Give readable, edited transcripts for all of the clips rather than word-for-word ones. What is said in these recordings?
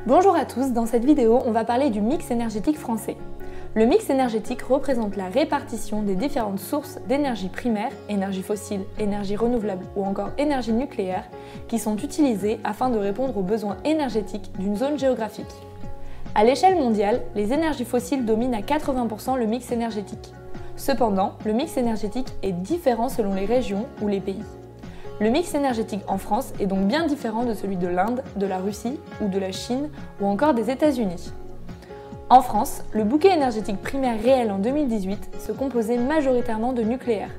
Bonjour à tous, dans cette vidéo, on va parler du mix énergétique français. Le mix énergétique représente la répartition des différentes sources d'énergie primaire, énergie fossile, énergie renouvelable ou encore énergie nucléaire, qui sont utilisées afin de répondre aux besoins énergétiques d'une zone géographique. À l'échelle mondiale, les énergies fossiles dominent à 80% le mix énergétique. Cependant, le mix énergétique est différent selon les régions ou les pays. Le mix énergétique en France est donc bien différent de celui de l'Inde, de la Russie ou de la Chine ou encore des États-Unis. En France, le bouquet énergétique primaire réel en 2018 se composait majoritairement de nucléaire,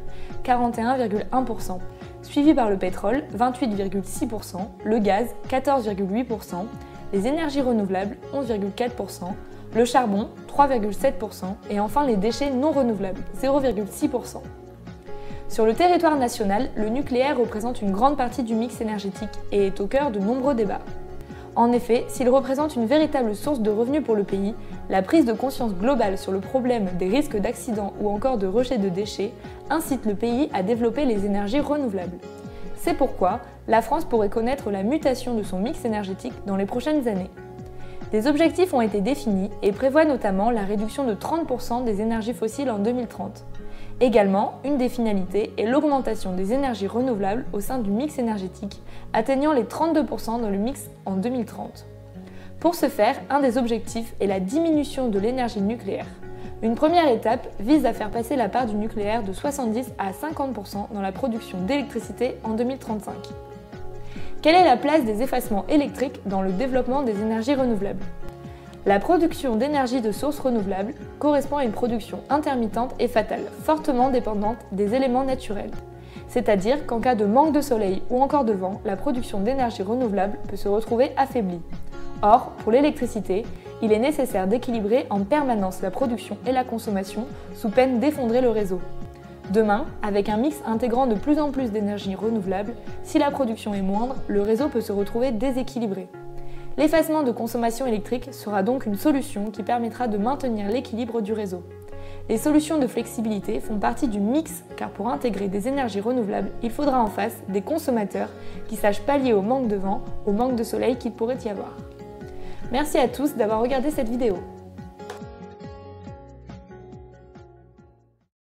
41,1%, suivi par le pétrole, 28,6%, le gaz, 14,8%, les énergies renouvelables, 11,4%, le charbon, 3,7% et enfin les déchets non renouvelables, 0,6%. Sur le territoire national, le nucléaire représente une grande partie du mix énergétique et est au cœur de nombreux débats. En effet, s'il représente une véritable source de revenus pour le pays, la prise de conscience globale sur le problème des risques d'accidents ou encore de rejet de déchets incite le pays à développer les énergies renouvelables. C'est pourquoi la France pourrait connaître la mutation de son mix énergétique dans les prochaines années. Des objectifs ont été définis et prévoient notamment la réduction de 30% des énergies fossiles en 2030. Également, une des finalités est l'augmentation des énergies renouvelables au sein du mix énergétique, atteignant les 32% dans le mix en 2030. Pour ce faire, un des objectifs est la diminution de l'énergie nucléaire. Une première étape vise à faire passer la part du nucléaire de 70 à 50% dans la production d'électricité en 2035. Quelle est la place des effacements électriques dans le développement des énergies renouvelables ? La production d'énergie de sources renouvelables correspond à une production intermittente et fatale, fortement dépendante des éléments naturels. C'est-à-dire qu'en cas de manque de soleil ou encore de vent, la production d'énergie renouvelable peut se retrouver affaiblie. Or, pour l'électricité, il est nécessaire d'équilibrer en permanence la production et la consommation sous peine d'effondrer le réseau. Demain, avec un mix intégrant de plus en plus d'énergie renouvelable, si la production est moindre, le réseau peut se retrouver déséquilibré. L'effacement de consommation électrique sera donc une solution qui permettra de maintenir l'équilibre du réseau. Les solutions de flexibilité font partie du mix car pour intégrer des énergies renouvelables, il faudra en face des consommateurs qui sachent pallier au manque de vent, au manque de soleil qu'il pourrait y avoir. Merci à tous d'avoir regardé cette vidéo.